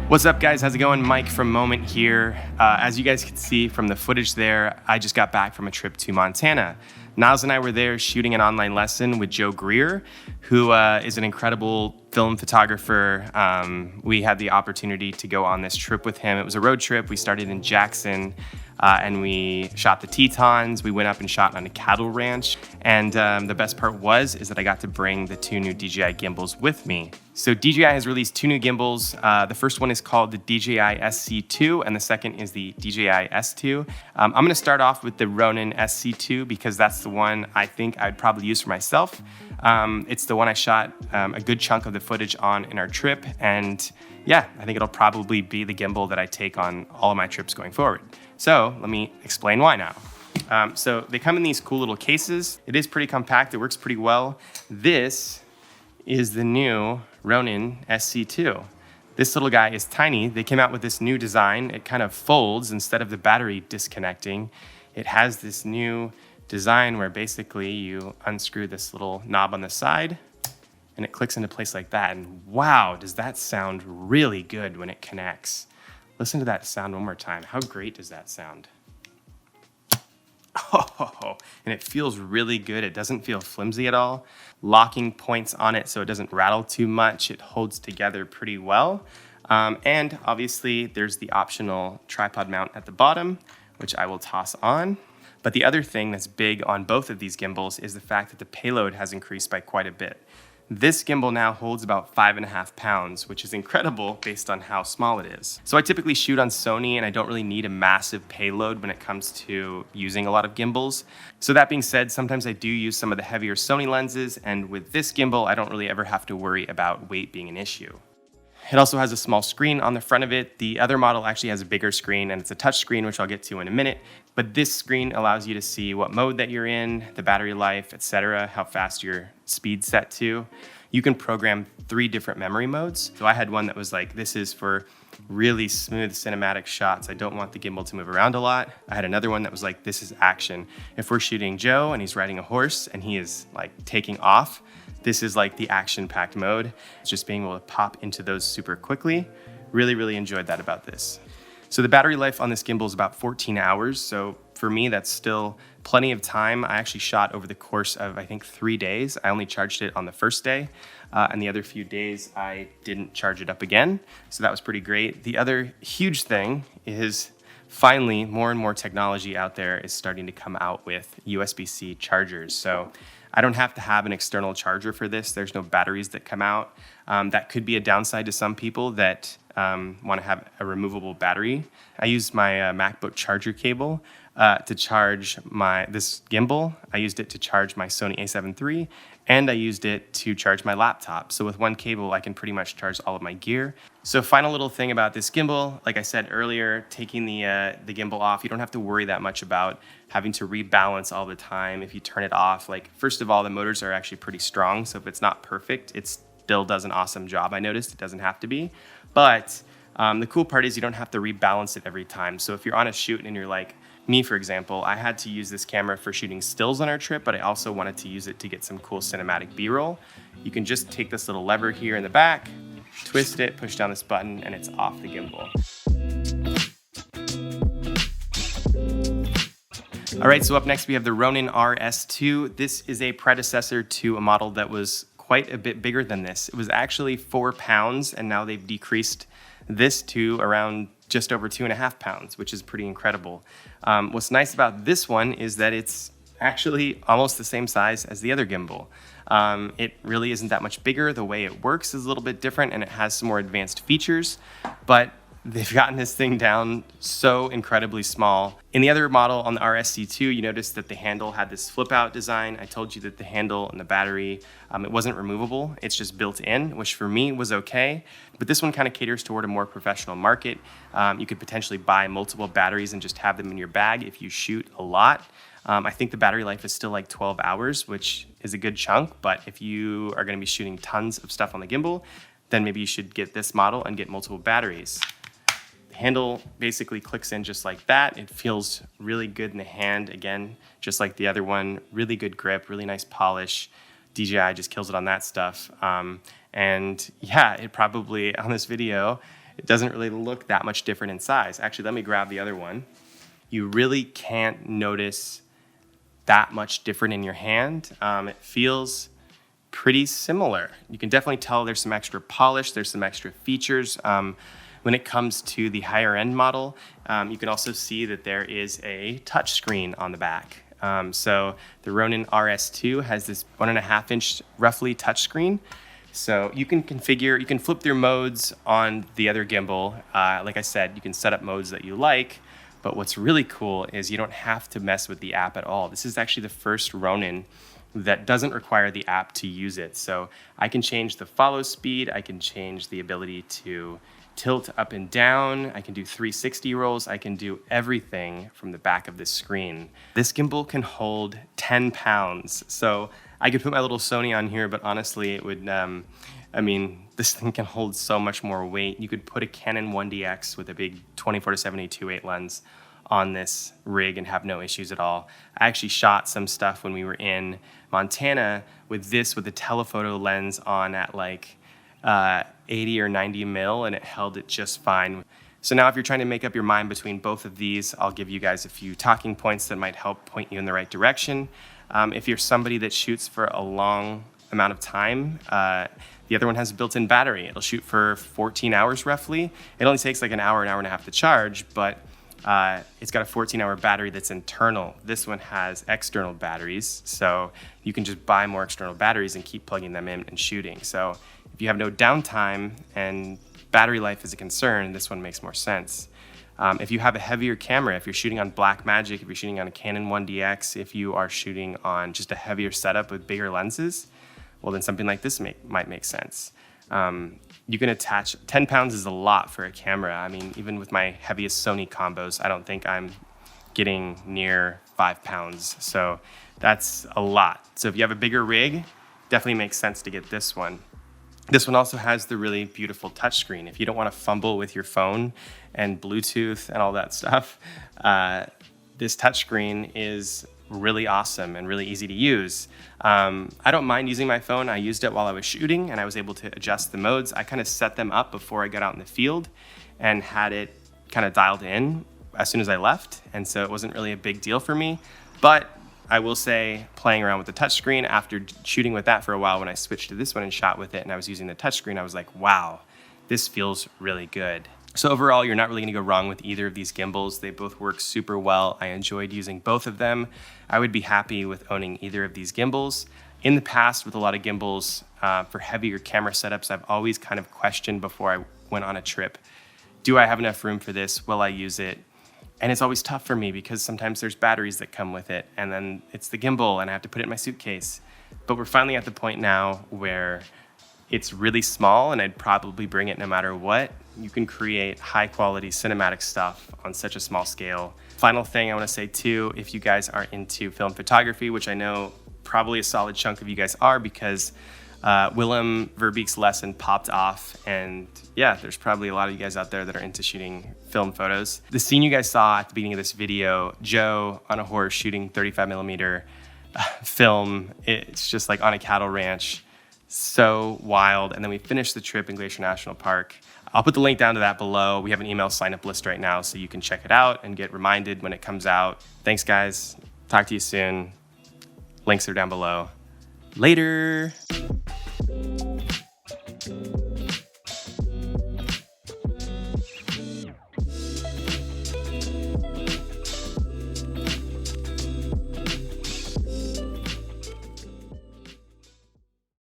What's up, guys? How's it going? Mike from Moment here. As you guys can see from the footage there, I just got back from a trip to Montana. Niles and I were there shooting an online lesson with Joe Greer, who is an incredible film photographer. We had the opportunity to go on this trip with him. It was a road trip. We started in Jackson and we shot the Tetons. We went up and shot on a cattle ranch. And the best part is that I got to bring the two new DJI gimbals with me. So DJI has released two new gimbals. The first one is called the DJI Sc2 and the second is the DJI S2. I'm gonna start off with the Ronin Sc2 because that's the one I think I'd probably use for myself. It's the one I shot a good chunk of the footage on in our trip, and yeah, I think it'll probably be the gimbal that I take on all of my trips going forward. So let me explain why now. So they come in these cool little cases. It is pretty compact, it works pretty well. This is the new Ronin Sc2. This little guy is tiny. They came out with this new design. It kind of folds instead of the battery disconnecting. It has this new design where basically you unscrew this little knob on the side and it clicks into place like that. And wow, does that sound really good when it connects. Listen to that sound one more time. How great does that sound? Oh, and it feels really good. It doesn't feel flimsy at all. Locking points on it so it doesn't rattle too much. It holds together pretty well. And obviously there's the optional tripod mount at the bottom, which I will toss on. But the other thing that's big on both of these gimbals is the fact that the payload has increased by quite a bit. This gimbal now holds about 5.5 pounds, which is incredible based on how small it is. So I typically shoot on Sony and I don't really need a massive payload when it comes to using a lot of gimbals. So that being said, sometimes I do use some of the heavier Sony lenses, and with this gimbal, I don't really ever have to worry about weight being an issue. It also has a small screen on the front of it. The other model actually has a bigger screen and it's a touch screen, which I'll get to in a minute. But this screen allows you to see what mode that you're in, the battery life, etc., how fast your speed's set to. You can program 3 different memory modes. So I had one that was like, this is for really smooth cinematic shots. I don't want the gimbal to move around a lot. I had another one that was like, this is action. If we're shooting Joe and he's riding a horse and he is like taking off, this is like the action-packed mode. It's just being able to pop into those super quickly. Really enjoyed that about this. So the battery life on this gimbal is about 14 hours. So for me, that's still plenty of time. I actually shot over the course of, I think, 3 days. I only charged it on the first day. And the other few days, I didn't charge it up again. So that was pretty great. The other huge thing is finally, more and more technology out there is starting to come out with Usbc chargers. So I don't have to have an external charger for this. There's no batteries that come out. That could be a downside to some people that want to have a removable battery. I used my MacBook charger cable to charge this gimbal. I used it to charge my Sony a7 III, and I used it to charge my laptop. So with one cable, I can pretty much charge all of my gear. So final little thing about this gimbal, like I said earlier, taking the gimbal off, you don't have to worry that much about having to rebalance all the time if you turn it off. Like, first of all, the motors are actually pretty strong, so if it's not perfect, it still does an awesome job. I noticed it doesn't have to be, but the cool part is you don't have to rebalance it every time. So if you're on a shoot and you're like, me, for example, I had to use this camera for shooting stills on our trip, but I also wanted to use it to get some cool cinematic B-roll. You can just take this little lever here in the back, twist it, push down this button, and it's off the gimbal. All right, so up next we have the Ronin Rs2. This is a predecessor to a model that was quite a bit bigger than this. It was actually 4 pounds, and now they've decreased this to around just over 2.5 pounds, which is pretty incredible. What's nice about this one is that it's actually almost the same size as the other gimbal. It really isn't that much bigger. The way it works is a little bit different and it has some more advanced features, but they've gotten this thing down so incredibly small. In the other model on the RSC2, you noticed that the handle had this flip out design. I told you that the handle and the battery, it wasn't removable. It's just built in, which for me was okay. But this one kind of caters toward a more professional market. You could potentially buy multiple batteries and just have them in your bag if you shoot a lot. I think the battery life is still like 12 hours, which is a good chunk. But if you are going to be shooting tons of stuff on the gimbal, then maybe you should get this model and get multiple batteries. Handle basically clicks in just like that. It feels really good in the hand. Again, just like the other one, really good grip, really nice polish. DJI just kills it on that stuff. And yeah, it probably, on this video, it doesn't really look that much different in size. Actually, let me grab the other one. You really can't notice that much different in your hand. It feels pretty similar. You can definitely tell there's some extra polish, there's some extra features. When it comes to the higher end model, you can also see that there is a touch screen on the back. So the Ronin Rs2 has this 1.5 inch roughly touch screen. So you can configure, you can flip through modes on the other gimbal. Like I said, you can set up modes that you like, but what's really cool is you don't have to mess with the app at all. This is actually the first Ronin that doesn't require the app to use it. So I can change the follow speed, I can change the ability to tilt up and down, I can do 360 rolls, I can do everything from the back of this screen. This gimbal can hold 10 pounds. So I could put my little Sony on here, but honestly it would, I mean, this thing can hold so much more weight. You could put a Canon 1DX with a big 24-70 2.8 lens on this rig and have no issues at all. I actually shot some stuff when we were in Montana with this, with the telephoto lens on at like 80 or 90 mil, and it held it just fine. So now if you're trying to make up your mind between both of these, I'll give you guys a few talking points that might help point you in the right direction. If you're somebody that shoots for a long amount of time, the other one has a built-in battery. It'll shoot for 14 hours roughly. It only takes like an hour and a half to charge, but it's got a 14-hour battery that's internal. This one has external batteries, so you can just buy more external batteries and keep plugging them in and shooting. So if you have no downtime and battery life is a concern, this one makes more sense. If you have a heavier camera, if you're shooting on Blackmagic, if you're shooting on a Canon 1DX, if you are shooting on just a heavier setup with bigger lenses, well then something like this might make sense. You can attach, 10 pounds is a lot for a camera. I mean, even with my heaviest Sony combos, I don't think I'm getting near 5 pounds. So that's a lot. So if you have a bigger rig, definitely makes sense to get this one. This one also has the really beautiful touchscreen. If you don't want to fumble with your phone and Bluetooth and all that stuff, this touchscreen is really awesome and really easy to use. I don't mind using my phone. I used it while I was shooting and I was able to adjust the modes. I kind of set them up before I got out in the field and had it kind of dialed in as soon as I left. And so it wasn't really a big deal for me. But I will say, playing around with the touchscreen, after shooting with that for a while, when I switched to this one and shot with it and I was using the touchscreen, I was like, wow, this feels really good. So overall, you're not really gonna go wrong with either of these gimbals. They both work super well. I enjoyed using both of them. I would be happy with owning either of these gimbals. In the past, with a lot of gimbals, for heavier camera setups, I've always kind of questioned before I went on a trip, do I have enough room for this? Will I use it? And it's always tough for me because sometimes there's batteries that come with it and then it's the gimbal and I have to put it in my suitcase. But we're finally at the point now where it's really small and I'd probably bring it no matter what. You can create high quality cinematic stuff on such a small scale. Final thing I want to say too, if you guys are into film photography, which I know probably a solid chunk of you guys are because Willem Verbeek's lesson popped off, and yeah, there's probably a lot of you guys out there that are into shooting film photos. The scene you guys saw at the beginning of this video, Joe on a horse shooting 35mm film, it's just like on a cattle ranch, so wild. And then we finished the trip in Glacier National Park. I'll put the link down to that below. We have an email sign-up list right now, so you can check it out and get reminded when it comes out. Thanks, guys. Talk to you soon. Links are down below. Later.